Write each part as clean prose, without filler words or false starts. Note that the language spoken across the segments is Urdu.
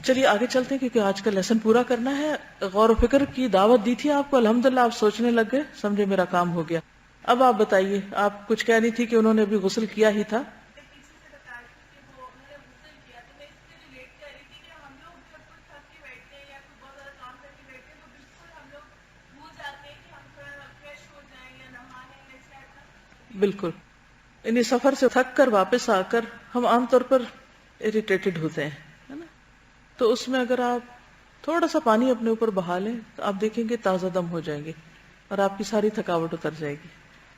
چلیے آگے چلتے ہیں کیونکہ آج کا لیسن پورا کرنا ہے. غور و فکر کی دعوت دی تھی آپ کو، الحمدللہ آپ سوچنے لگ گئے، سمجھے میرا کام ہو گیا. اب آپ بتائیے، آپ کچھ کہہ رہی تھی کہ انہوں نے ابھی غسل کیا ہی تھا. بالکل، یعنی سفر سے تھک کر واپس آ کر ہم عام طور پر اریٹیٹڈ ہوتے ہیں، ہے نا؟ تو اس میں اگر آپ تھوڑا سا پانی اپنے اوپر بہا لیں تو آپ دیکھیں گے تازہ دم ہو جائیں گے اور آپ کی ساری تھکاوٹ اتر جائے گی.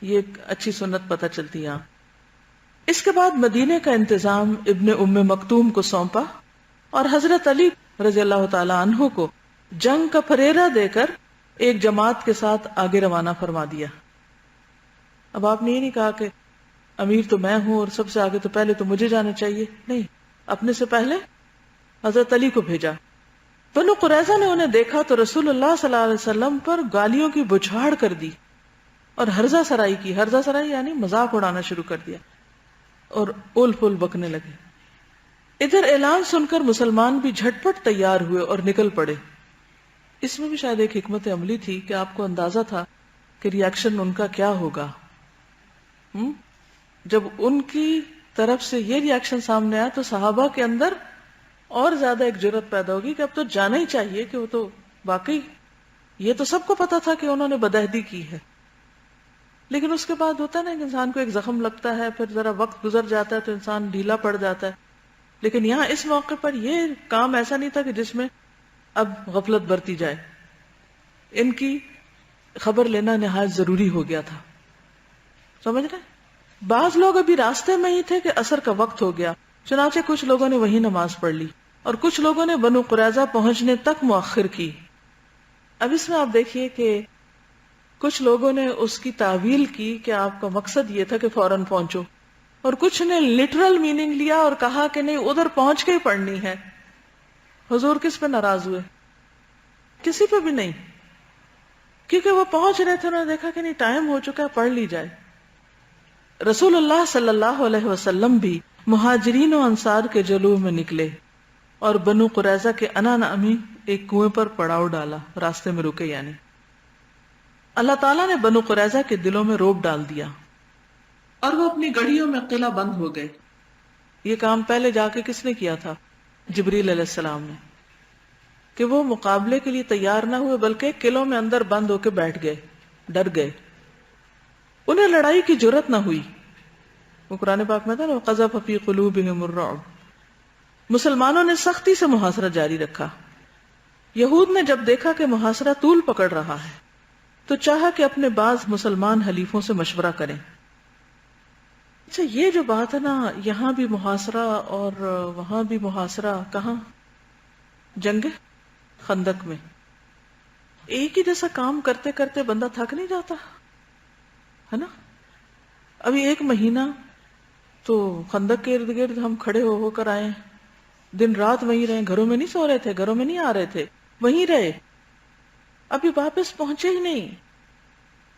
یہ ایک اچھی سنت پتہ چلتی ہے. اس کے بعد مدینے کا انتظام ابن ام مکتوم کو سونپا اور حضرت علی رضی اللہ تعالی عنہ کو جنگ کا پھریرا دے کر ایک جماعت کے ساتھ آگے روانہ فرما دیا. اب آپ نے یہ نہیں کہا کہ امیر تو میں ہوں اور سب سے آگے تو پہلے تو مجھے جانا چاہیے، نہیں، اپنے سے پہلے حضرت علی کو بھیجا. بنو قریظہ نے انہیں دیکھا تو رسول اللہ صلی اللہ علیہ وسلم پر گالیوں کی بچھاڑ کر دی اور ہرزہ سرائی کی. ہرزہ سرائی یعنی مذاق اڑانا شروع کر دیا اور اول پول بکنے لگے. ادھر اعلان سن کر مسلمان بھی جھٹ پٹ تیار ہوئے اور نکل پڑے. اس میں بھی شاید ایک حکمت عملی تھی کہ آپ کو اندازہ تھا کہ ری ایکشن ان کا کیا ہوگا. جب ان کی طرف سے یہ ری ایکشن سامنے آیا تو صحابہ کے اندر اور زیادہ ایک جرأت پیدا ہوگی کہ اب تو جانا ہی چاہیے کہ وہ تو واقعی، یہ تو سب کو پتا تھا کہ انہوں نے بدعہدی کی ہے. لیکن اس کے بعد ہوتا ہے نا کہ انسان کو ایک زخم لگتا ہے، پھر ذرا وقت گزر جاتا ہے تو انسان ڈھیلا پڑ جاتا ہے. لیکن یہاں اس موقع پر یہ کام ایسا نہیں تھا کہ جس میں اب غفلت برتی جائے. ان کی خبر لینا نہایت ضروری ہو گیا تھا. سمجھ رہے؟ بعض لوگ ابھی راستے میں ہی تھے کہ عصر کا وقت ہو گیا، چنانچہ کچھ لوگوں نے وہیں نماز پڑھ لی اور کچھ لوگوں نے بنو قریظہ پہنچنے تک مؤخر کی. اب اس میں آپ دیکھیے کہ کچھ لوگوں نے اس کی تعویل کی کہ آپ کا مقصد یہ تھا کہ فوراً پہنچو، اور کچھ نے لٹرل میننگ لیا اور کہا کہ نہیں، ادھر پہنچ کے ہی پڑھنی ہے. حضور کس پہ ناراض ہوئے؟ کسی پہ بھی نہیں، کیونکہ وہ پہنچ رہے تھے، انہوں نے دیکھا کہ نہیں ٹائم ہو چکا ہے، پڑھ لی جائے. رسول اللہ صلی اللہ علیہ وسلم بھی مہاجرین و انصار کے جلوہ میں نکلے اور بنو قریظہ کے انا نامی ایک کنویں پر پڑاؤ ڈالا، راستے میں رکے. یعنی اللہ تعالیٰ نے بنو قریظہ کے دلوں میں روب ڈال دیا اور وہ اپنی گڑھیوں میں قلعہ بند ہو گئے. یہ کام پہلے جا کے کس نے کیا تھا؟ جبریل علیہ السلام نے، کہ وہ مقابلے کے لیے تیار نہ ہوئے بلکہ قلعوں میں اندر بند ہو کے بیٹھ گئے، ڈر گئے. انہیں لڑائی کی جرأت نہ ہوئی. وہ قرآن پاک میں تھا نا، وَقَذَفَ فِي قُلُوبِهِمُ الرُّعْبَ. مسلمانوں نے سختی سے محاصرہ جاری رکھا. یہود نے جب دیکھا کہ محاصرہ طول پکڑ رہا ہے تو چاہا کہ اپنے بعض مسلمان حلیفوں سے مشورہ کریں. اچھا، یہ جو بات ہے نا، یہاں بھی محاصرہ اور وہاں بھی محاصرہ، کہاں؟ جنگ خندق میں. ایک ہی جیسا کام کرتے کرتے بندہ تھک نہیں جاتا ہے نا؟ ابھی 1 مہینہ تو خندق کے ارد گرد ہم کھڑے ہو کر آئے، دن رات وہیں رہے، گھروں میں نہیں سو رہے تھے، گھروں میں نہیں آ رہے تھے، وہیں رہے. ابھی واپس پہنچے ہی نہیں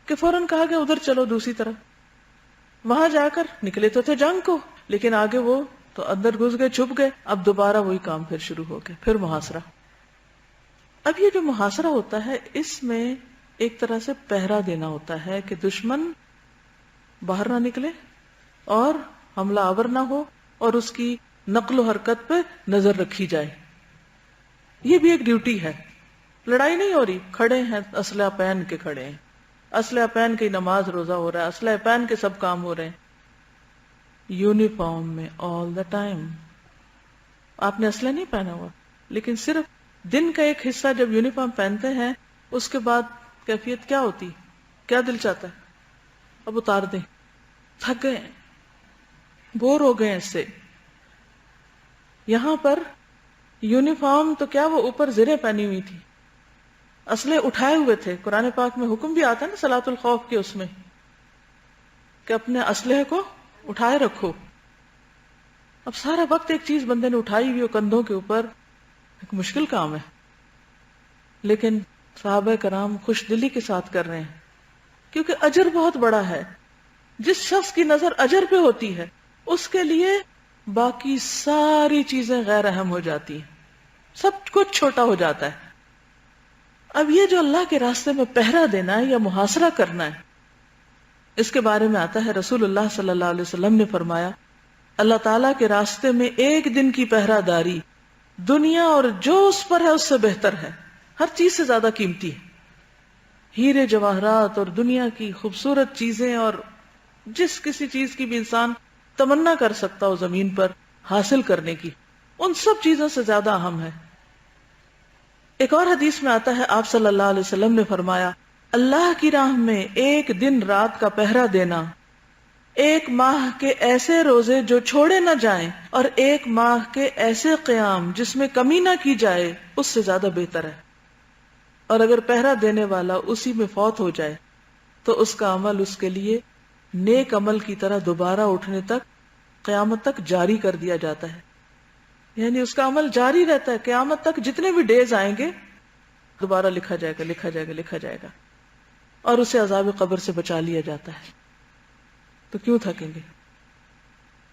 کہ فوراً کہا کہ ادھر چلو دوسری طرف. وہاں جا کر نکلے تو تھے جنگ کو، لیکن آگے وہ تو اندر گھس گئے، چھپ گئے. اب دوبارہ وہی کام پھر شروع ہو گئے، پھر محاصرہ. اب یہ جو محاصرہ ہوتا ہے، اس میں ایک طرح سے پہرا دینا ہوتا ہے کہ دشمن باہر نہ نکلے اور حملہ آور نہ ہو، اور اس کی نقل و حرکت پہ نظر رکھی جائے. یہ بھی ایک ڈیوٹی ہے. لڑائی نہیں ہو رہی، کھڑے ہیں، اسلحہ پہن کے کھڑے ہیں، اسلحہ پہن کے نماز روزہ ہو رہا ہے، اسلحہ پہن کے سب کام ہو رہے ہیں، یونیفارم میں آل دا ٹائم. آپ نے اسلحہ نہیں پہنا ہوا، لیکن صرف دن کا ایک حصہ جب یونیفارم پہنتے ہیں اس کے بعد کیفیت کیا ہوتی؟ کیا دل چاہتا ہے؟ اب اتار دیں، تھک گئے، بور ہو گئے اس سے. یہاں پر یونیفارم تو کیا، وہ اوپر زریں پہنی ہوئی تھی، اسلحے اٹھائے ہوئے تھے. قرآن پاک میں حکم بھی آتا ہے نا صلاۃ الخوف کے، اس میں کہ اپنے اسلحے کو اٹھائے رکھو. اب سارا وقت ایک چیز بندے نے اٹھائی ہوئی کندھوں کے اوپر، ایک مشکل کام ہے، لیکن صحابہ کرام خوش دلی کے ساتھ کر رہے ہیں کیونکہ اجر بہت بڑا ہے. جس شخص کی نظر اجر پہ ہوتی ہے اس کے لیے باقی ساری چیزیں غیر اہم ہو جاتی ہیں. سب کچھ چھوٹا ہو جاتا ہے. اب یہ جو اللہ کے راستے میں پہرا دینا ہے یا محاصرہ کرنا ہے، اس کے بارے میں آتا ہے رسول اللہ صلی اللہ علیہ وسلم نے فرمایا اللہ تعالیٰ کے راستے میں ایک دن کی پہرا داری دنیا اور جو اس پر ہے اس سے بہتر ہے، ہر چیز سے زیادہ قیمتی ہے. ہیرے جواہرات اور دنیا کی خوبصورت چیزیں اور جس کسی چیز کی بھی انسان تمنا کر سکتا ہو زمین پر حاصل کرنے کی، ان سب چیزوں سے زیادہ اہم ہے. ایک اور حدیث میں آتا ہے آپ صلی اللہ علیہ وسلم نے فرمایا اللہ کی راہ میں ایک دن رات کا پہرا دینا ایک ماہ کے ایسے روزے جو چھوڑے نہ جائیں اور ایک ماہ کے ایسے قیام جس میں کمی نہ کی جائے اس سے زیادہ بہتر ہے. اور اگر پہرا دینے والا اسی میں فوت ہو جائے تو اس کا عمل اس کے لیے نیک عمل کی طرح دوبارہ اٹھنے تک قیامت تک جاری کر دیا جاتا ہے. یعنی اس کا عمل جاری رہتا ہے قیامت تک، جتنے بھی ڈیز آئیں گے دوبارہ لکھا جائے گا لکھا جائے گا لکھا جائے گا، اور اسے عذاب قبر سے بچا لیا جاتا ہے. تو کیوں تھکیں گے؟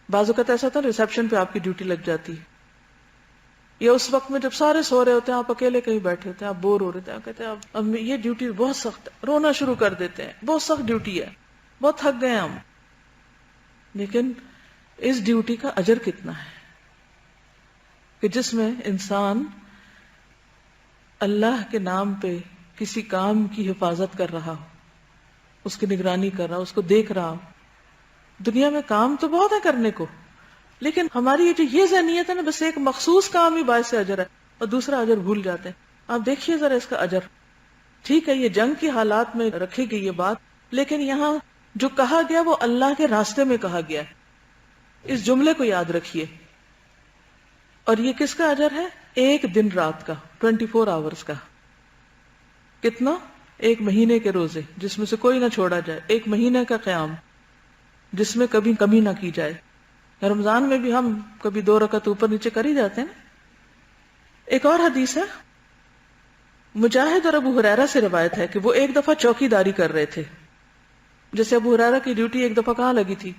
بعض اوقات ایسا ہوتا ہے ریسپشن پہ آپ کی ڈیوٹی لگ جاتی ہے، یا اس وقت میں جب سارے سو رہے ہوتے ہیں آپ اکیلے کہیں بیٹھے ہوتے ہیں، آپ بور ہو رہے ہیں، آپ کہتے ہیں اب یہ ڈیوٹی بہت سخت ہے، رونا شروع کر دیتے ہیں، بہت سخت ڈیوٹی ہے، بہت تھک گئے ہم. لیکن اس ڈیوٹی کا اجر کتنا ہے کہ جس میں انسان اللہ کے نام پہ کسی کام کی حفاظت کر رہا ہو، اس کی نگرانی کر رہا ہو، اس کو دیکھ رہا ہو. دنیا میں کام تو بہت ہے کرنے کو، لیکن ہماری یہ ذہنیت ہے نا بس ایک مخصوص کام ہی باعث اجر ہے اور دوسرا اجر بھول جاتے ہیں. آپ دیکھیے ذرا اس کا اجر. ٹھیک ہے یہ جنگ کی حالات میں رکھی گئی یہ بات، لیکن یہاں جو کہا گیا وہ اللہ کے راستے میں کہا گیا ہے. اس جملے کو یاد رکھیے. اور یہ کس کا اجر ہے؟ ایک دن رات کا، 24 آورز کا. کتنا؟ ایک مہینے کے روزے جس میں سے کوئی نہ چھوڑا جائے، ایک مہینے کا قیام جس میں کبھی کمی نہ کی جائے. رمضان میں بھی ہم کبھی 2 رکعت اوپر نیچے کر ہی جاتے ہیں نا. ایک اور حدیث ہے مجاہد اور ابو ہریرہ سے روایت ہے کہ وہ ایک دفعہ چوکی داری کر رہے تھے. جیسے ابو ہریرہ کی ڈیوٹی ایک دفعہ کہاں لگی تھی؟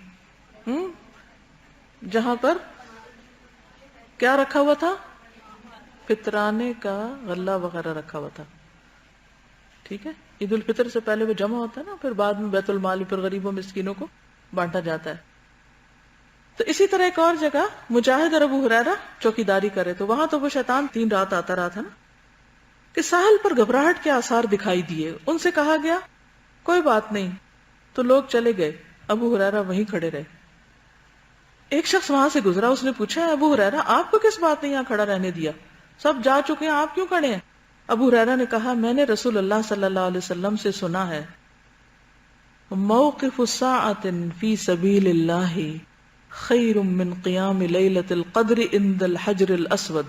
جہاں پر کیا رکھا ہوا تھا؟ فطرانے کا غلہ وغیرہ رکھا ہوا تھا. ٹھیک ہے، عید الفطر سے پہلے وہ جمع ہوتا ہے نا، پھر بعد میں بیت المال پر غریبوں مسکینوں کو بانٹا جاتا ہے. تو اسی طرح ایک اور جگہ مجاہد اور ابو ہریرہ چوکی داری کرے تو وہاں تو وہ شیطان 3 رات آتا رہا تھا نا، کہ ساحل پر گھبراہٹ کے آثار دکھائی دیے. ان سے کہا گیا کوئی بات نہیں، تو لوگ چلے گئے، ابو ہریرہ وہیں کھڑے رہے. ایک شخص وہاں سے گزرا، اس نے پوچھا ابو ہریرہ آپ کو کس بات نے یہاں کھڑا رہنے دیا؟ سب جا چکے ہیں، آپ کیوں کھڑے ہیں؟ ابو ہریرہ نے کہا میں نے رسول اللہ صلی اللہ علیہ وسلم سے سنا ہے موقف ساعۃ فی سبیل اللہ خیر من قیام لیلۃ القدر عند الحجر الاسود.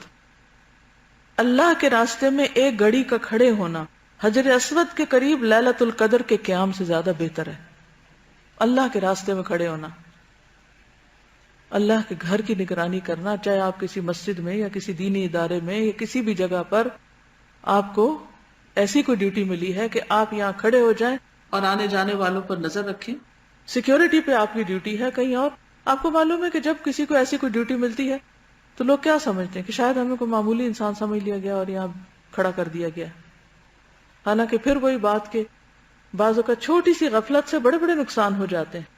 اللہ کے راستے میں ایک گھڑی کا کھڑے ہونا حجر اسود کے قریب لیلۃ القدر کے قیام سے زیادہ بہتر ہے. اللہ کے راستے میں کھڑے ہونا، اللہ کے گھر کی نگرانی کرنا، چاہے آپ کسی مسجد میں یا کسی دینی ادارے میں یا کسی بھی جگہ پر آپ کو ایسی کوئی ڈیوٹی ملی ہے کہ آپ یہاں کھڑے ہو جائیں اور آنے جانے والوں پر نظر رکھیں. سیکیورٹی پہ آپ کی ڈیوٹی ہے کہیں اور. آپ کو معلوم ہے کہ جب کسی کو ایسی کوئی ڈیوٹی ملتی ہے تو لوگ کیا سمجھتے ہیں کہ شاید ہمیں کوئی معمولی انسان سمجھ لیا گیا اور یہاں کھڑا کر دیا گیا. حالانکہ پھر وہی بات کہ بعض اوقات چھوٹی سی غفلت سے بڑے بڑے نقصان ہو جاتے ہیں.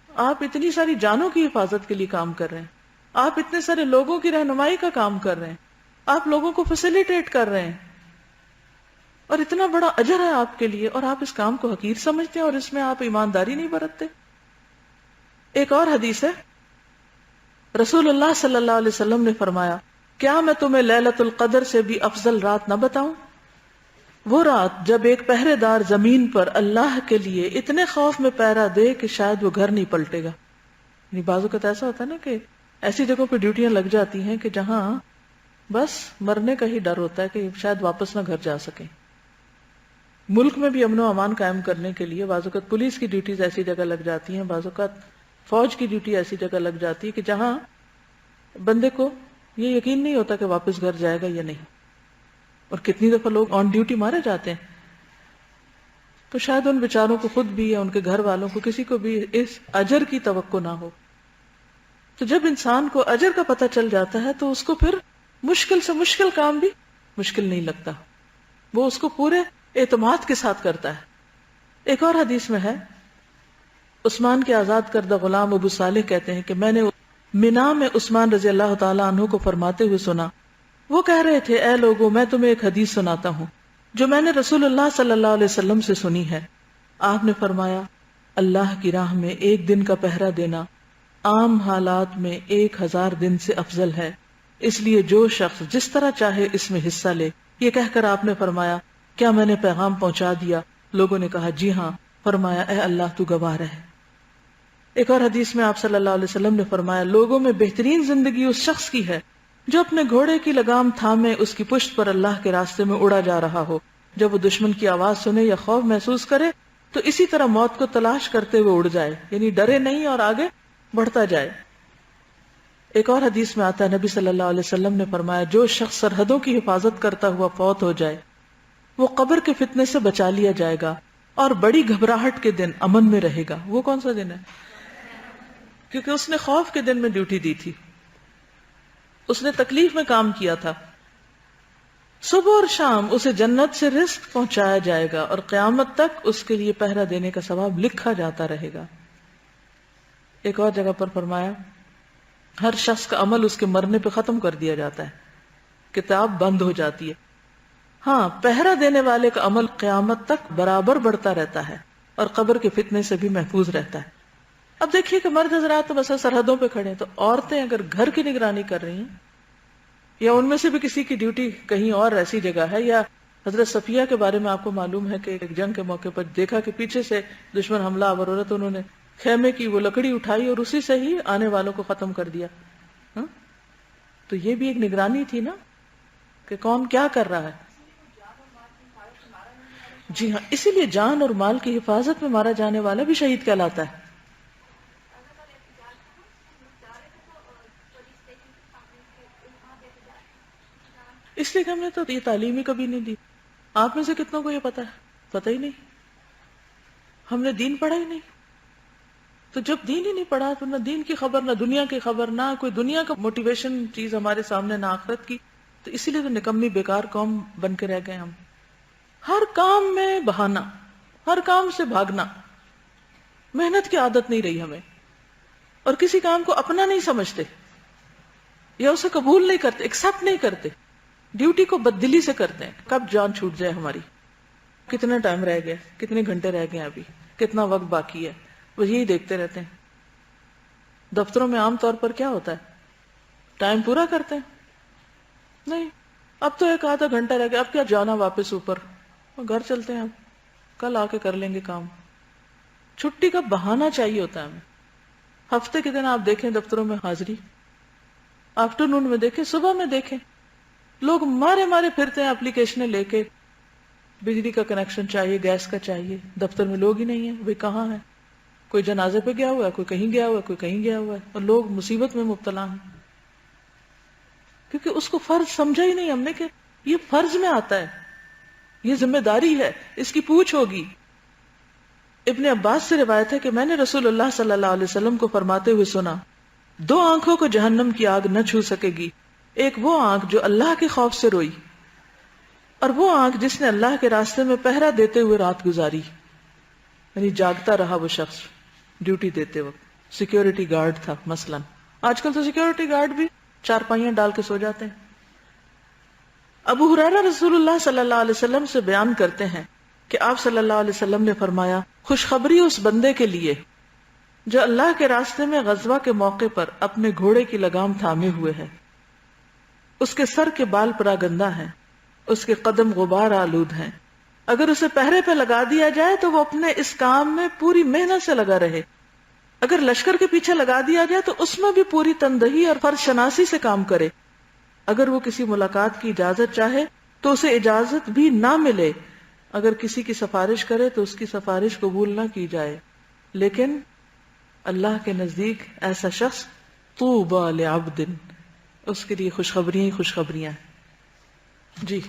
آپ اتنی ساری جانوں کی حفاظت کے لیے کام کر رہے ہیں، آپ اتنے سارے لوگوں کی رہنمائی کا کام کر رہے ہیں، آپ لوگوں کو فیسیلیٹیٹ کر رہے ہیں، اور اتنا بڑا اجر ہے آپ کے لیے، اور آپ اس کام کو حقیر سمجھتے ہیں اور اس میں آپ ایمانداری نہیں برتتے. ایک اور حدیث ہے رسول اللہ صلی اللہ علیہ وسلم نے فرمایا کیا میں تمہیں لیلۃ القدر سے بھی افضل رات نہ بتاؤں؟ وہ رات جب ایک پہرے دار زمین پر اللہ کے لیے اتنے خوف میں پہرا دے کہ شاید وہ گھر نہیں پلٹے گا. یعنی بعض اوقات ایسا ہوتا ہے نا کہ ایسی جگہوں پہ ڈیوٹیاں لگ جاتی ہیں کہ جہاں بس مرنے کا ہی ڈر ہوتا ہے کہ شاید واپس نہ گھر جا سکیں. ملک میں بھی امن و امان قائم کرنے کے لیے بعض اوقات پولیس کی ڈیوٹیز ایسی جگہ لگ جاتی ہیں، بعض اوقات فوج کی ڈیوٹی ایسی جگہ لگ جاتی ہے کہ جہاں بندے کو یہ یقین نہیں ہوتا کہ واپس گھر جائے گا یا نہیں. اور کتنی دفعہ لوگ آن ڈیوٹی مارے جاتے ہیں. تو شاید ان بیچاروں کو خود بھی یا ان کے گھر والوں کو کسی کو بھی اس اجر کی توقع نہ ہو. تو جب انسان کو اجر کا پتہ چل جاتا ہے تو اس کو پھر مشکل سے مشکل کام بھی مشکل نہیں لگتا، وہ اس کو پورے اعتماد کے ساتھ کرتا ہے۔ ایک اور حدیث میں ہے، عثمان کے آزاد کردہ غلام ابو صالح کہتے ہیں کہ میں نے منا میں عثمان رضی اللہ تعالیٰ عنہ کو فرماتے ہوئے سنا، وہ کہہ رہے تھے اے لوگوں میں تمہیں ایک حدیث سناتا ہوں جو میں نے رسول اللہ صلی اللہ علیہ وسلم سے سنی ہے۔ آپ نے فرمایا اللہ کی راہ میں ایک دن کا پہرا دینا عام حالات میں 1000 دن سے افضل ہے، اس لیے جو شخص جس طرح چاہے اس میں حصہ لے۔ یہ کہہ کر آپ نے فرمایا کیا میں نے پیغام پہنچا دیا؟ لوگوں نے کہا جی ہاں۔ فرمایا اے اللہ تو گواہ رہے۔ ایک اور حدیث میں آپ صلی اللہ علیہ وسلم نے فرمایا لوگوں میں بہترین زندگی اس شخص کی ہے جو اپنے گھوڑے کی لگام تھامے اس کی پشت پر اللہ کے راستے میں اڑا جا رہا ہو، جب وہ دشمن کی آواز سنے یا خوف محسوس کرے تو اسی طرح موت کو تلاش کرتے ہوئے اڑ جائے، یعنی ڈرے نہیں اور آگے بڑھتا جائے۔ ایک اور حدیث میں آتا ہے نبی صلی اللہ علیہ وسلم نے فرمایا جو شخص سرحدوں کی حفاظت کرتا ہوا فوت ہو جائے وہ قبر کے فتنے سے بچا لیا جائے گا اور بڑی گھبراہٹ کے دن امن میں رہے گا۔ وہ کون سا دن ہے؟ کیونکہ اس نے خوف کے دن میں ڈیوٹی دی تھی، اس نے تکلیف میں کام کیا تھا۔ صبح اور شام اسے جنت سے رزق پہنچایا جائے گا اور قیامت تک اس کے لیے پہرا دینے کا ثواب لکھا جاتا رہے گا۔ ایک اور جگہ پر فرمایا ہر شخص کا عمل اس کے مرنے پہ ختم کر دیا جاتا ہے، کتاب بند ہو جاتی ہے، ہاں پہرا دینے والے کا عمل قیامت تک برابر بڑھتا رہتا ہے اور قبر کے فتنے سے بھی محفوظ رہتا ہے۔ اب دیکھیے کہ مرد حضرات تو مثلا سرحدوں پہ کھڑے ہیں، تو عورتیں اگر گھر کی نگرانی کر رہی ہیں یا ان میں سے بھی کسی کی ڈیوٹی کہیں اور ایسی جگہ ہے، یا حضرت صفیہ کے بارے میں آپ کو معلوم ہے کہ ایک جنگ کے موقع پر دیکھا کہ پیچھے سے دشمن حملہ آور ہو رہا تو انہوں نے خیمے کی وہ لکڑی اٹھائی اور اسی سے ہی آنے والوں کو ختم کر دیا۔ ہاں؟ تو یہ بھی ایک نگرانی تھی نا کہ کون کیا کر رہا ہے۔ جی ہاں، اسی لیے جان اور مال کی حفاظت میں مارا جانے والا بھی شہید کہلاتا ہے۔ اس لیے کہ ہم نے تو یہ تعلیم ہی کبھی نہیں دی۔ آپ میں سے کتنوں کو یہ پتا ہے؟ پتہ ہی نہیں، ہم نے دین پڑھا ہی نہیں۔ تو جب دین ہی نہیں پڑھا تو نہ دین کی خبر، نہ دنیا کی خبر، نہ کوئی دنیا کا موٹیویشن چیز ہمارے سامنے، نہ آخرت کی، تو اسی لیے تو نکمی بیکار قوم بن کے رہ گئے ہم۔ ہر کام میں بہانا، ہر کام سے بھاگنا، محنت کی عادت نہیں رہی ہمیں، اور کسی کام کو اپنا نہیں سمجھتے یا اسے قبول نہیں کرتے، ایکسپٹ نہیں کرتے، ڈیوٹی کو بددلی سے کرتے ہیں۔ کب جان چھوٹ جائے ہماری، کتنا ٹائم رہ گیا، کتنے گھنٹے رہ گئے ابھی، کتنا وقت باقی ہے، وہ یہی دیکھتے رہتے ہیں۔ دفتروں میں عام طور پر کیا ہوتا ہے، ٹائم پورا کرتے ہیں؟ نہیں، اب تو ایک آدھا گھنٹہ رہ گیا، اب کیا جانا واپس اوپر، گھر چلتے ہیں، اب کل آ کے کر لیں گے کام۔ چھٹی کا بہانہ چاہیے ہوتا ہے ہمیں۔ ہفتے کے دن آپ دیکھیں دفتروں میں حاضری، آفٹرنون میں دیکھیں، صبح میں دیکھیں، لوگ مارے مارے پھرتے ہیں اپلیکیشنیں لے کے، بجلی کا کنیکشن چاہیے، گیس کا چاہیے، دفتر میں لوگ ہی نہیں ہیں، وہ کہاں ہیں؟ کوئی جنازے پہ گیا ہوا ہے، کوئی کہیں گیا ہوا ہے، کوئی کہیں گیا ہوا ہے، اور لوگ مصیبت میں مبتلا ہیں کیونکہ اس کو فرض سمجھا ہی نہیں ہم نے کہ یہ فرض میں آتا ہے، یہ ذمہ داری ہے، اس کی پوچھ ہوگی۔ ابن عباس سے روایت ہے کہ میں نے رسول اللہ صلی اللہ علیہ وسلم کو فرماتے ہوئے سنا، 2 آنکھوں کو جہنم کی آگ نہ چھو سکے گی، ایک وہ آنکھ جو اللہ کے خوف سے روئی، اور وہ آنکھ جس نے اللہ کے راستے میں پہرا دیتے ہوئے رات گزاری، یعنی جاگتا رہا وہ شخص ڈیوٹی دیتے وقت، سیکیورٹی گارڈ تھا مثلا۔ آج کل تو سیکیورٹی گارڈ بھی چارپائیاں ڈال کے سو جاتے ہیں۔ ابو ہریرہ رسول اللہ صلی اللہ علیہ وسلم سے بیان کرتے ہیں کہ آپ صلی اللہ علیہ وسلم نے فرمایا، خوشخبری اس بندے کے لیے جو اللہ کے راستے میں غزوہ کے موقع پر اپنے گھوڑے کی لگام تھامے ہوئے ہے، اس کے سر کے بال پراگندہ ہیں، اس کے قدم غبار آلود ہیں، اگر اسے پہرے پہ لگا دیا جائے تو وہ اپنے اس کام میں پوری محنت سے لگا رہے، اگر لشکر کے پیچھے لگا دیا جائے تو اس میں بھی پوری تندہی اور فرض شناسی سے کام کرے، اگر وہ کسی ملاقات کی اجازت چاہے تو اسے اجازت بھی نہ ملے، اگر کسی کی سفارش کرے تو اس کی سفارش قبول نہ کی جائے، لیکن اللہ کے نزدیک ایسا شخص طوبی لعبد، اس کے لیے خوشخبریاں ہی خوشخبریاں ہیں۔ جی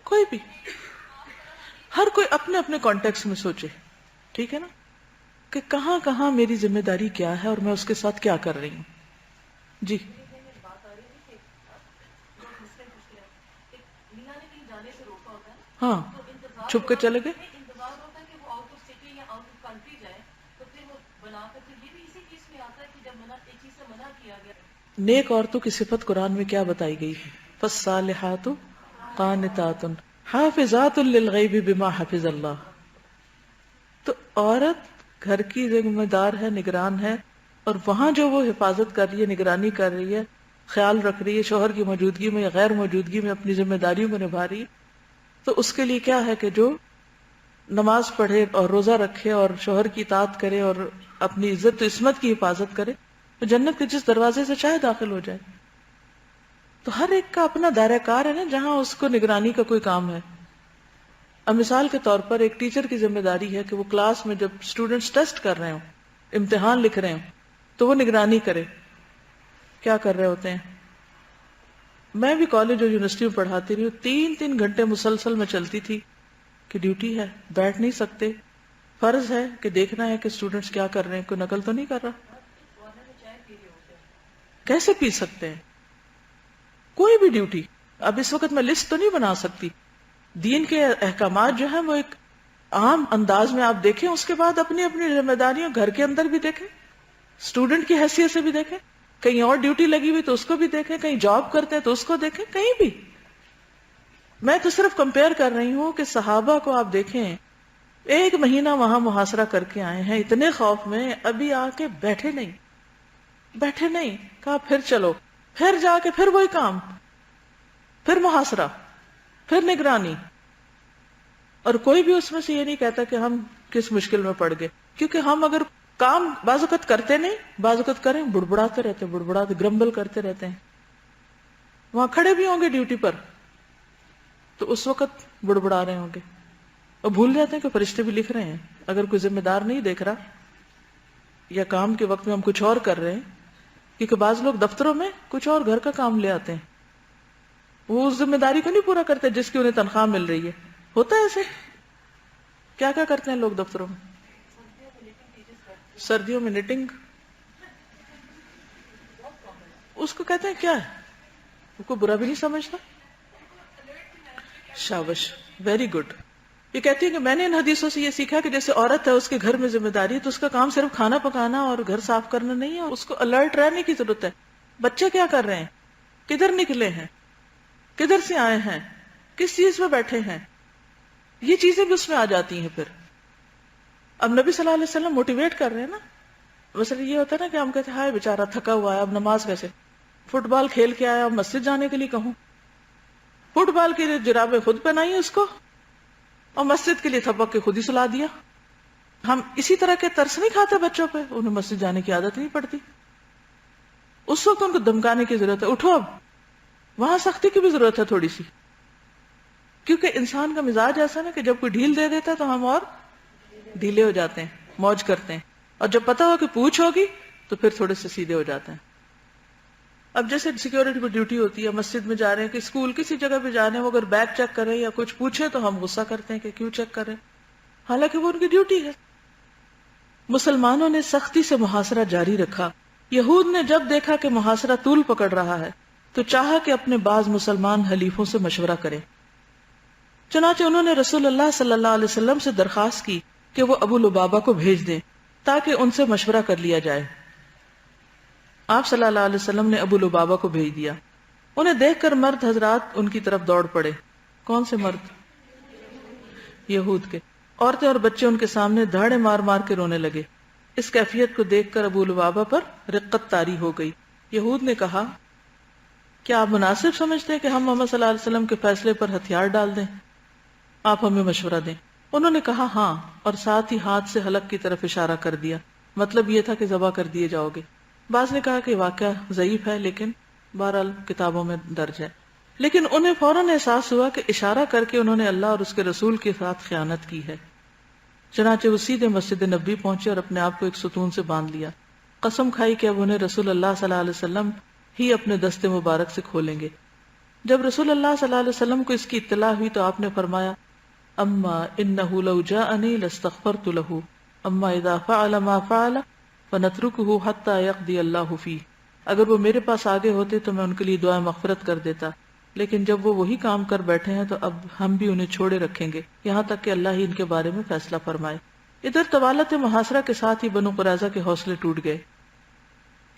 کوئی بھی، ہر کوئی اپنے اپنے کانٹیکس میں سوچے، ٹھیک ہے نا، کہ کہاں کہاں میری ذمہ داری کیا ہے اور میں اس کے ساتھ کیا کر رہی ہوں. جی ہاں، چھپ کے چلے گئے. نیک عورتوں کی صفت قرآن میں کیا بتائی گئی ہے؟ فالصالحات قانتات حافظات للغیب بما حفظ اللہ. تو عورت گھر کی ذمہ دار ہے، نگران ہے، اور وہاں جو وہ حفاظت کر رہی ہے، نگرانی کر رہی ہے، خیال رکھ رہی ہے شوہر کی موجودگی میں یا غیر موجودگی میں، اپنی ذمہ داریوں کو نبھا رہی ہے، تو اس کے لیے کیا ہے کہ جو نماز پڑھے اور روزہ رکھے اور شوہر کی اطاعت کرے اور اپنی عزت و عصمت کی حفاظت کرے، تو جنت کے جس دروازے سے چاہے داخل ہو جائے. تو ہر ایک کا اپنا دائرہ کار ہے نا جہاں اس کو نگرانی کا کوئی کام ہے. اب مثال کے طور پر ایک ٹیچر کی ذمہ داری ہے کہ وہ کلاس میں جب اسٹوڈنٹس ٹیسٹ کر رہے ہوں، امتحان لکھ رہے ہوں، تو وہ نگرانی کرے. کیا کر رہے ہوتے ہیں؟ میں بھی کالج اور یونیورسٹی میں پڑھاتی رہی ہوں، 3 گھنٹے مسلسل میں چلتی تھی کہ ڈیوٹی ہے، بیٹھ نہیں سکتے، فرض ہے کہ دیکھنا ہے کہ اسٹوڈنٹس کیا کر رہے ہیں، کوئی نقل تو نہیں کر رہا. کیسے پی سکتے ہیں؟ کوئی بھی ڈیوٹی. اب اس وقت میں لسٹ تو نہیں بنا سکتی. دین کے احکامات جو ہیں وہ ایک عام انداز میں آپ دیکھیں، اس کے بعد اپنی اپنی ذمہ داریاں گھر کے اندر بھی دیکھیں، اسٹوڈنٹ کی حیثیت سے بھی دیکھیں، کہیں اور ڈیوٹی لگی ہوئی تو اس کو بھی دیکھیں، کہیں جاب کرتے ہیں تو اس کو دیکھیں، کہیں بھی. میں تو صرف کمپیئر کر رہی ہوں کہ صحابہ کو آپ دیکھیں، 1 مہینہ وہاں محاصرہ کر کے آئے ہیں اتنے خوف میں، ابھی آ کے بیٹھے نہیں، کہا پھر چلو، پھر جا کے پھر وہی کام، پھر محاصرہ، پھر نگرانی. اور کوئی بھی اس میں سے یہ نہیں کہتا کہ ہم کس مشکل میں پڑ گئے، کیونکہ ہم اگر کام بعض اوقات کرتے نہیں، بعض اوقات کریں، بڑبڑاتے گرمبل کرتے رہتے ہیں. وہاں کھڑے بھی ہوں گے ڈیوٹی پر تو اس وقت بڑبڑا رہے ہوں گے اور بھول جاتے ہیں کہ فرشتے بھی لکھ رہے ہیں. اگر کوئی ذمہ دار نہیں دیکھ رہا یا کام کے وقت میں ہم کچھ اور کر رہے ہیں، کیونکہ بعض لوگ دفتروں میں کچھ اور گھر کا کام لے آتے ہیں، وہ اس ذمہ داری کو نہیں پورا کرتے جس کی انہیں تنخواہ مل رہی ہے. ہوتا ہے ایسے. کیا کرتے ہیں لوگ دفتروں میں؟ سردیوں میں نیٹنگ، اس کو کہتے ہیں کیا ہے، وہ کوئی برا بھی نہیں سمجھتا. شابش، ویری گڈ. یہ کہتی ہے کہ میں نے ان حدیثوں سے یہ سیکھا کہ جیسے عورت ہے، اس کے گھر میں ذمہ داری ہے، تو اس کا کام صرف کھانا پکانا اور گھر صاف کرنا نہیں ہے، اس کو الرٹ رہنے کی ضرورت ہے. بچے کیا کر رہے ہیں، کدھر نکلے ہیں، کدھر سے آئے ہیں، کس چیز میں بیٹھے ہیں، یہ چیزیں بھی اس میں آ جاتی ہیں. پھر اب نبی صلی اللہ علیہ وسلم موٹیویٹ کر رہے ہیں نا. مثلا یہ ہوتا ہے نا کہ ہم کہتے ہیں ہائے بیچارہ تھکا ہوا ہے، اب نماز کیسے، فٹ بال کھیل کے آیا، اب مسجد جانے کے لیے کہوں، فٹ بال کے لیے جرابیں خود پہنائی اس کو اور مسجد کے لیے تھپک کے خود ہی سلا دیا. ہم اسی طرح کے ترس نہیں کھاتے بچوں پہ، انہیں مسجد جانے کی عادت نہیں پڑتی، اس وقت ان کو دھمکانے کی ضرورت ہے، اٹھو اب. وہاں سختی کی بھی ضرورت ہے تھوڑی سی، کیونکہ انسان کا مزاج ایسا نا کہ جب کوئی ڈھیل دے دیتا ہے تو ہم اور ڈھیلے ہو جاتے ہیں، موج کرتے ہیں، اور جب پتہ ہو کہ پوچھ ہوگی تو پھر تھوڑے سے سیدھے ہو جاتے ہیں. اب جیسے سیکیورٹی پہ ڈیوٹی ہوتی ہے، مسجد میں جا رہے ہیں کہ اسکول کسی جگہ پہ جا رہے ہیں، وہ اگر بیگ چیک کریں یا کچھ پوچھیں تو ہم غصہ کرتے ہیں کہ کیوں چیک کر رہے ہیں، حالانکہ وہ ان کی ڈیوٹی ہے. مسلمانوں نے سختی سے محاصرہ جاری رکھا. یہود نے جب دیکھا کہ محاصرہ طول پکڑ رہا ہے تو چاہا کہ اپنے بعض مسلمان حلیفوں سے مشورہ کریں. چنانچہ انہوں نے رسول اللہ صلی اللہ علیہ وسلم سے درخواست کی کہ وہ ابو لبابہ کو بھیج دیں تاکہ ان سے مشورہ کر لیا جائے. آپ صلی اللہ علیہ وسلم نے ابو لبابہ کو بھیج دیا. انہیں دیکھ کر مرد حضرات ان کی طرف دوڑ پڑے. کون سے مرد؟ یہود کے. عورتیں اور بچے ان کے سامنے دھاڑے مار مار کے رونے لگے. اس کیفیت کو دیکھ کر ابو لبابہ پر رقت طاری ہو گئی. یہود نے کہا کیا آپ مناسب سمجھتے ہیں کہ ہم محمد صلی اللہ علیہ وسلم کے فیصلے پر ہتھیار ڈال دیں؟ آپ ہمیں مشورہ دیں. انہوں نے کہا ہاں، اور ساتھ ہی ہاتھ سے حلق کی طرف اشارہ کر دیا. مطلب یہ تھا کہ ذبح کر دیے جاؤ گے. بعض نے کہا کہ واقعہ ضعیف ہے لیکن بہرحال کتابوں میں درج ہے. لیکن انہیں فوراً احساس ہوا کہ اشارہ کر کے انہوں نے اللہ اور اس کے رسول کے ساتھ خیانت کی ہے. چنانچہ وہ سیدھے مسجد نبوی پہنچے اور اپنے آپ کو ایک ستون سے باندھ لیا. قسم کھائی کہ اب انہیں رسول اللہ صلی اللہ علیہ وسلم ہی اپنے دستے مبارک سے کھولیں گے. جب رسول اللہ صلی اللہ علیہ وسلم کو اس کی اطلاع ہوئی تو آپ نے فرمایا اما انه لو جاءنی لاستغفرت له اما اذا فعل ما فعل فنتركه حتى يقضي الله فيه. اگر وہ میرے پاس آگے ہوتے تو میں ان کے لیے دعا مغفرت کر دیتا، لیکن جب وہ وہی کام کر بیٹھے ہیں تو اب ہم بھی انہیں چھوڑے رکھیں گے یہاں تک کہ اللہ ہی ان کے بارے میں فیصلہ فرمائے. ادھر طوالت محاصرہ کے ساتھ ہی بنو قریظہ کے حوصلے ٹوٹ گئے.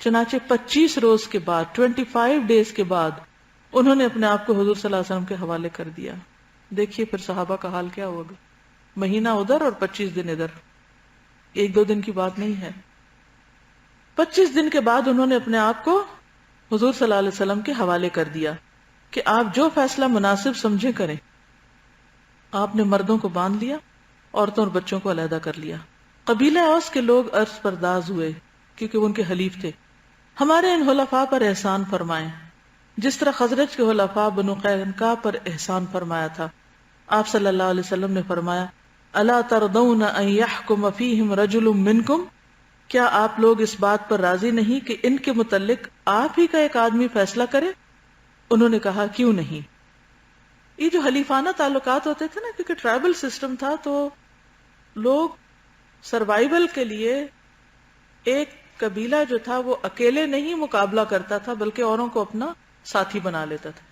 چنانچہ 25 روز کے بعد 25 ڈیز کے بعد انہوں نے اپنے آپ کو حضور صلی اللہ علیہ وسلم کے حوالے کر دیا. دیکھیے پھر صحابہ کا حال کیا ہوگا، مہینہ ادھر اور 25 دن ادھر، ایک دو دن کی بات نہیں ہے. 25 دن کے بعد انہوں نے اپنے آپ کو حضور صلی اللہ علیہ وسلم کے حوالے کر دیا کہ آپ جو فیصلہ مناسب سمجھے کریں. آپ نے مردوں کو باندھ لیا، عورتوں اور بچوں کو علیحدہ کر لیا. قبیلہ اوس کے لوگ عرض پرداز ہوئے کیونکہ وہ ان کے حلیف تھے. ہمارے ان حلفاء پر احسان فرمائیں جس طرح خزرج کے حلفاء بنو قینقاع پر احسان فرمایا تھا. آپ صلی اللہ علیہ وسلم نے فرمایا الا ترضون ان يحكم فيهم رجل منكم، کیا آپ لوگ اس بات پر راضی نہیں کہ ان کے متعلق آپ ہی کا ایک آدمی فیصلہ کرے؟ انہوں نے کہا کیوں نہیں. یہ جو حلیفانہ تعلقات ہوتے تھے نا، کیونکہ ٹرائبل سسٹم تھا تو لوگ سروائیول کے لیے ایک قبیلہ جو تھا وہ اکیلے نہیں مقابلہ کرتا تھا بلکہ اوروں کو اپنا ساتھی بنا لیتا تھا.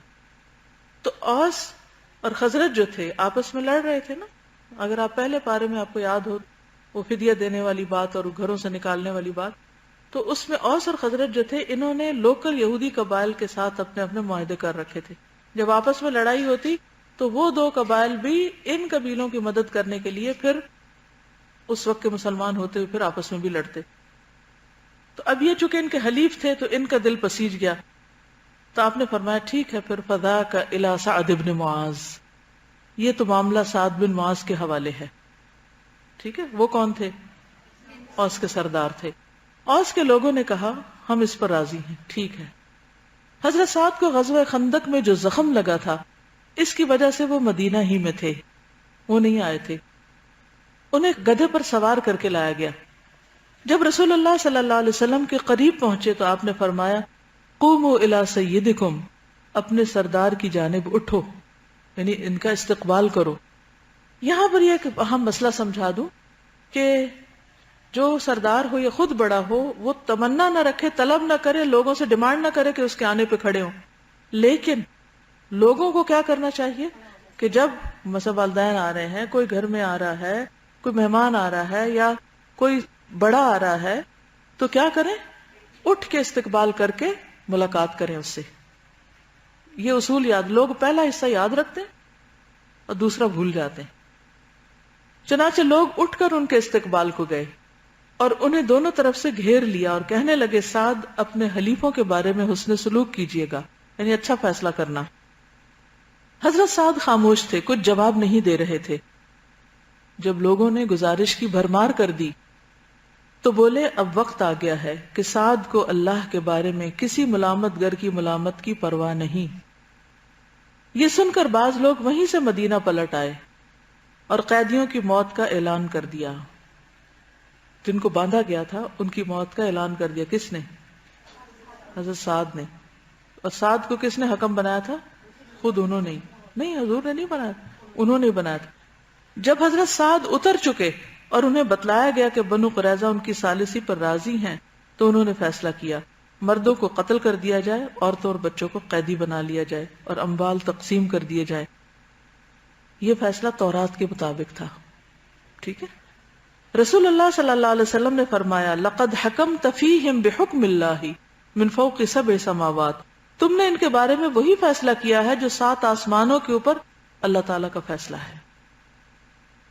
تو اوس اور خزرج جو تھے آپس میں لڑ رہے تھے نا. اگر آپ پہلے پارے میں آپ کو یاد ہو وہ فدیہ دینے والی بات اور گھروں سے نکالنے والی بات، تو اس میں اوس اور خزرج جو تھے انہوں نے لوکل یہودی قبائل کے ساتھ اپنے اپنے معاہدے کر رکھے تھے. جب آپس میں لڑائی ہوتی تو وہ دو قبائل بھی ان قبیلوں کی مدد کرنے کے لیے پھر اس وقت کے مسلمان ہوتے ہوئے پھر آپس میں بھی لڑتے. تو اب یہ چونکہ ان کے حلیف تھے تو ان کا دل پسیج گیا. تو آپ نے فرمایا ٹھیک ہے پھر فذاک الی سعد بن معاذ، یہ تو معاملہ سعد بن معاذ کے حوالے ہے. ٹھیک ہے، وہ کون تھے؟ اوس کے سردار تھے. اوس کے لوگوں نے کہا ہم اس پر راضی ہیں، ٹھیک ہے. حضرت سعد کو غزوہ خندق میں جو زخم لگا تھا اس کی وجہ سے وہ مدینہ ہی میں تھے، وہ نہیں آئے تھے. انہیں گدھے پر سوار کر کے لایا گیا. جب رسول اللہ صلی اللہ علیہ وسلم کے قریب پہنچے تو آپ نے فرمایا قوموا الی سیدکم، اپنے سردار کی جانب اٹھو، یعنی ان کا استقبال کرو. یہاں پر یہ ایک اہم مسئلہ سمجھا دوں کہ جو سردار ہو یا خود بڑا ہو وہ تمنا نہ رکھے، طلب نہ کرے، لوگوں سے ڈیمانڈ نہ کرے کہ اس کے آنے پہ کھڑے ہوں. لیکن لوگوں کو کیا کرنا چاہیے کہ جب مثلا والدین آ رہے ہیں، کوئی گھر میں آ رہا ہے، کوئی مہمان آ رہا ہے یا کوئی بڑا آ رہا ہے تو کیا کریں؟ اٹھ کے استقبال کر کے ملاقات کریں اس سے. یہ اصول یاد، لوگ پہلا حصہ یاد رکھتے ہیں اور دوسرا بھول جاتے ہیں. چنانچہ لوگ اٹھ کر ان کے استقبال کو گئے اور انہیں دونوں طرف سے گھیر لیا اور کہنے لگے سعد اپنے حلیفوں کے بارے میں حسن سلوک کیجیے گا، یعنی اچھا فیصلہ کرنا. حضرت سعد خاموش تھے، کچھ جواب نہیں دے رہے تھے. جب لوگوں نے گزارش کی بھرمار کر دی تو بولے اب وقت آ گیا ہے کہ سعد کو اللہ کے بارے میں کسی ملامت گر کی ملامت کی پرواہ نہیں. یہ سن کر بعض لوگ وہیں سے مدینہ پلٹ آئے اور قیدیوں کی موت کا اعلان کر دیا. جن کو باندھا گیا تھا ان کی موت کا اعلان کر دیا. کس نے؟ حضرت سعد نے. اور سعد کو کس نے حکم بنایا تھا؟ خود انہوں نے. نہیں، حضور نے نہیں بنایا، انہوں نے بنایا تھا. جب حضرت سعد اتر چکے اور انہیں بتلایا گیا کہ بنو قریظہ ان کی ثالثی پر راضی ہیں تو انہوں نے فیصلہ کیا مردوں کو قتل کر دیا جائے، عورتوں اور بچوں کو قیدی بنا لیا جائے اور اموال تقسیم کر دیے جائے. یہ فیصلہ تورات کے مطابق تھا. ٹھیک ہے. رسول اللہ صلی اللہ علیہ وسلم نے فرمایا لقد حکمت فیہم بحکم اللہ من فوق 7 سماوات، تم نے ان کے بارے میں وہی فیصلہ کیا ہے جو 7 آسمانوں کے اوپر اللہ تعالیٰ کا فیصلہ ہے.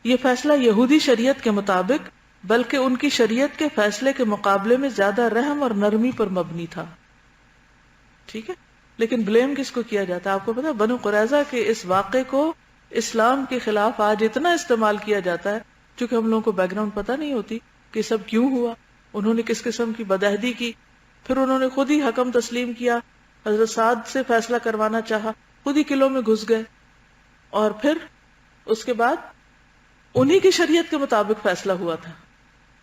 یہ فیصلہ یہودی شریعت کے مطابق بلکہ ان کی شریعت کے فیصلے کے مقابلے میں زیادہ رحم اور نرمی پر مبنی تھا. ٹھیک ہے. لیکن بلیم کس کو کیا جاتا ہے؟ آپ کو پتا بنو قریظہ کے اس واقعے کو اسلام کے خلاف آج اتنا استعمال کیا جاتا ہے چونکہ ہم لوگوں کو بیک گراؤنڈ پتہ نہیں ہوتی کہ سب کیوں ہوا، انہوں نے کس قسم کی بدعہدی کی، پھر انہوں نے خود ہی حکم تسلیم کیا، حضرت سعد سے فیصلہ کروانا چاہا، خود ہی قلعوں میں گھس گئے اور پھر اس کے بعد انہی کی شریعت کے مطابق فیصلہ ہوا تھا.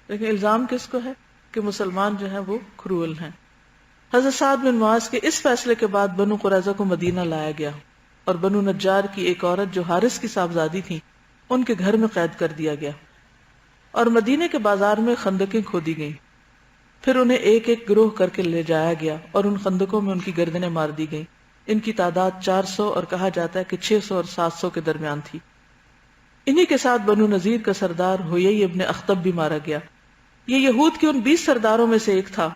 لیکن الزام کس کو ہے کہ مسلمان جو ہیں وہ کروئل ہیں. حضرت سعد بن معاذ کے اس فیصلے کے بعد بنو قریظہ کو مدینہ لایا گیا اور بنو نجار کی ایک عورت جو حارث کی صاحبزادی تھی ان کے گھر میں قید کر دیا گیا، اور مدینے کے بازار میں خندقیں کھودی گئیں، پھر انہیں ایک ایک گروہ کر کے لے جایا گیا اور ان خندقوں میں ان کی گردنیں مار دی گئیں۔ ان کی تعداد 400 اور کہا جاتا ہے کہ 600 اور 700 کے درمیان تھی۔ انہی کے ساتھ بنو نذیر کا سردار ہویئی ابن اخطب بھی مارا گیا۔ یہ یہود کے ان 20 سرداروں میں سے ایک تھا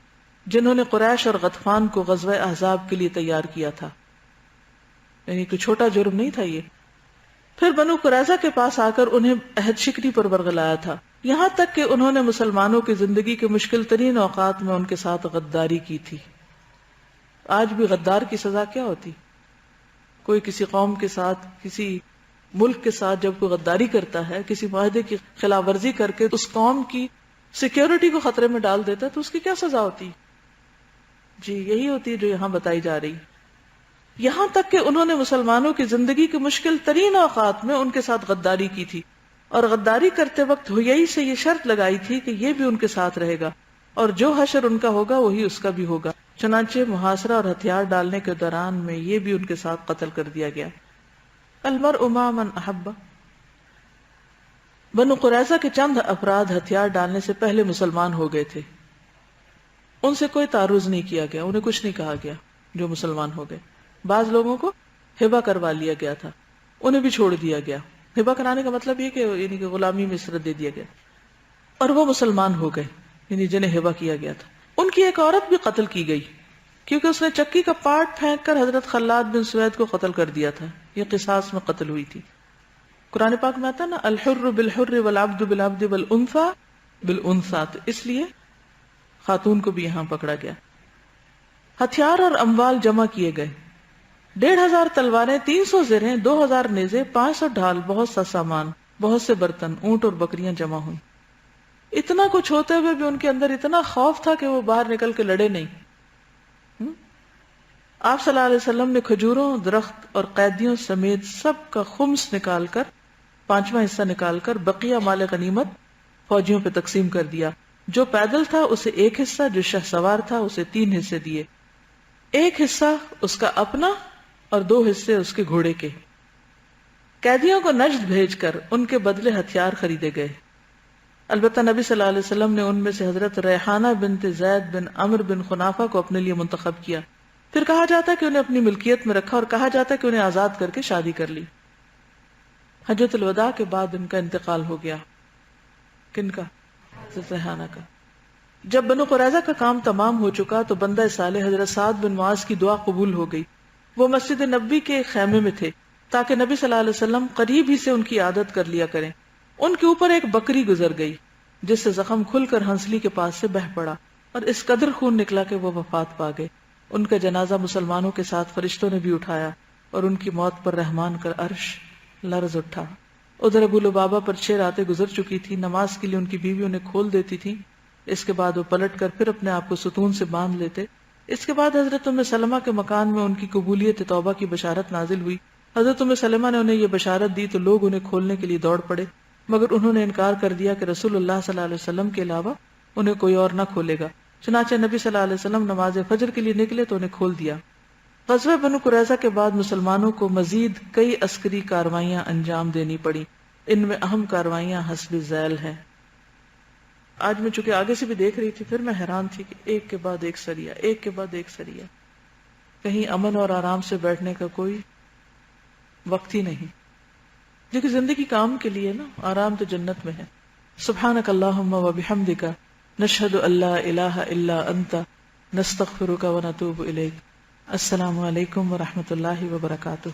جنہوں نے قریش اور غطفان کو غزوہ احزاب کے لیے تیار کیا تھا، یعنی کوئی چھوٹا جرم نہیں تھا یہ۔ پھر بنو قریظہ کے پاس آ کر انہیں عہد شکنی پر برگلایا تھا، یہاں تک کہ انہوں نے مسلمانوں کی زندگی کے مشکل ترین اوقات میں ان کے ساتھ غداری کی تھی۔ آج بھی غدار کی سزا کیا ہوتی؟ کوئی کسی قوم کے ساتھ، کسی ملک کے ساتھ جب کوئی غداری کرتا ہے، کسی معاہدے کی خلاف ورزی کر کے اس قوم کی سیکیورٹی کو خطرے میں ڈال دیتا ہے تو اس کی کیا سزا ہوتی؟ جی یہی ہوتی ہے جو یہاں بتائی جا رہی۔ یہاں تک کہ انہوں نے مسلمانوں کی زندگی کے مشکل ترین اوقات میں ان کے ساتھ غداری کی تھی، اور غداری کرتے وقت ہویئی سے یہ شرط لگائی تھی کہ یہ بھی ان کے ساتھ رہے گا، اور جو حشر ان کا ہوگا وہی اس کا بھی ہوگا۔ چنانچہ محاصرہ اور ہتھیار ڈالنے کے دوران میں یہ بھی ان کے ساتھ قتل کر دیا گیا۔ المرء مع من احب۔ بنو قریظہ کے چند افراد ہتھیار ڈالنے سے پہلے مسلمان ہو گئے تھے، ان سے کوئی تعرض نہیں کیا گیا، انہیں کچھ نہیں کہا گیا جو مسلمان ہو گئے۔ بعض لوگوں کو ہبہ کروا لیا گیا تھا، انہیں بھی چھوڑ دیا گیا۔ ہبہ کرانے کا مطلب یہ کہ یعنی کہ غلامی میں عصرت دے دیا گیا، اور وہ مسلمان ہو گئے یعنی جنہیں ہبہ کیا گیا تھا۔ ان کی ایک عورت بھی قتل کی گئی کیونکہ اس نے چکی کا پارٹ پھینک کر حضرت خلاد بن سوید کو قتل کر دیا تھا، یہ قصاص میں قتل ہوئی تھی۔ قرآن پاک میں آتا نا الحر بالحر والعبد بالعبد والانثى بالانثى، تو اس لیے خاتون کو بھی یہاں پکڑا گیا۔ ہتھیار اور اموال جمع کیے گئے، 1500 تلواریں، 300 زرہیں، 2000 نیزے، 500 ڈھال، بہت سا سامان، بہت سے برتن، اونٹ اور بکریاں جمع ہوئیں۔ اتنا کچھ ہوتے ہوئے بھی ان کے اندر اتنا خوف تھا کہ وہ باہر نکل کے لڑے نہیں۔ آپ صلی اللہ علیہ وسلم نے کھجوروں، درخت اور قیدیوں سمیت سب کا خمس نکال کر، 5واں حصہ نکال کر بقیہ مال غنیمت فوجیوں پہ تقسیم کر دیا۔ جو پیدل تھا اسے 1 حصہ، جو شہ سوار تھا اسے 3 حصے دیے، 1 حصہ اس کا اپنا اور 2 حصے اس کے گھوڑے کے۔ قیدیوں کو نجد بھیج کر ان کے بدلے ہتھیار خریدے گئے۔ البتہ نبی صلی اللہ علیہ وسلم نے ان میں سے حضرت ریحانہ بنت زید بن عمرو بن خنافہ کو اپنے لیے منتخب کیا۔ پھر کہا جاتا ہے کہ انہیں اپنی ملکیت میں رکھا، اور کہا جاتا ہے کہ انہیں آزاد کر کے شادی کر لی۔ حجۃ الوداع کے بعد ان کا انتقال ہو گیا۔ کن کا؟ حضرت ریحانہ کا۔ جب بنو قریظہ کا کام تمام ہو چکا تو بندہ صالح حضرت سعد بن معاذ کی دعا قبول ہو گئی۔ وہ مسجد نبی کے خیمے میں تھے تاکہ نبی صلی اللہ علیہ وسلم قریب ہی سے ان کی عادت کر لیا کریں۔ ان کے اوپر ایک بکری گزر گئی جس سے زخم کھل کر ہنسلی کے پاس سے بہہ پڑا، اور اس قدر خون نکلا کہ وہ وفات پا گئے۔ ان کا جنازہ مسلمانوں کے ساتھ فرشتوں نے بھی اٹھایا، اور ان کی موت پر رحمان کا عرش لرز اٹھا۔ ادھر ابو لبابہ پر 6 راتیں گزر چکی تھی، نماز کے لیے ان کی بیوی انہیں کھول دیتی تھی، اس کے بعد وہ پلٹ کر پھر اپنے آپ کو ستون سے باندھ لیتے۔ اس کے بعد حضرت ام سلمہ کے مکان میں ان کی قبولیت توبہ کی بشارت نازل ہوئی۔ حضرت ام سلمہ نے انہیں یہ بشارت دی تو لوگ انہیں کھولنے کے لیے دوڑ پڑے، مگر انہوں نے انکار کر دیا کہ رسول اللہ صلی اللہ علیہ وسلم کے علاوہ انہیں کوئی اور نہ کھولے گا۔ چنانچہ نبی صلی اللہ علیہ وسلم نماز فجر کے لیے نکلے تو انہیں کھول دیا۔ غزوہ بنو قریظہ کے بعد مسلمانوں کو مزید کئی عسکری کارروائیاں انجام دینی پڑی، ان میں اہم کارروائیاں حسب ذیل ہیں۔ آج میں چونکہ آگے سے بھی دیکھ رہی تھی، پھر میں حیران تھی کہ ایک کے بعد ایک سریہ، ایک کے بعد ایک سریہ، کہیں امن اور آرام سے بیٹھنے کا کوئی وقت ہی نہیں، کیونکہ زندگی کام کے لیے نا، آرام تو جنت میں ہے۔ سبحانک اللہم و بحمدک نشہد ان لا الہ الا انت نستغفرک و نتوب الیک۔ السلام علیکم ورحمۃ اللہ وبرکاتہ۔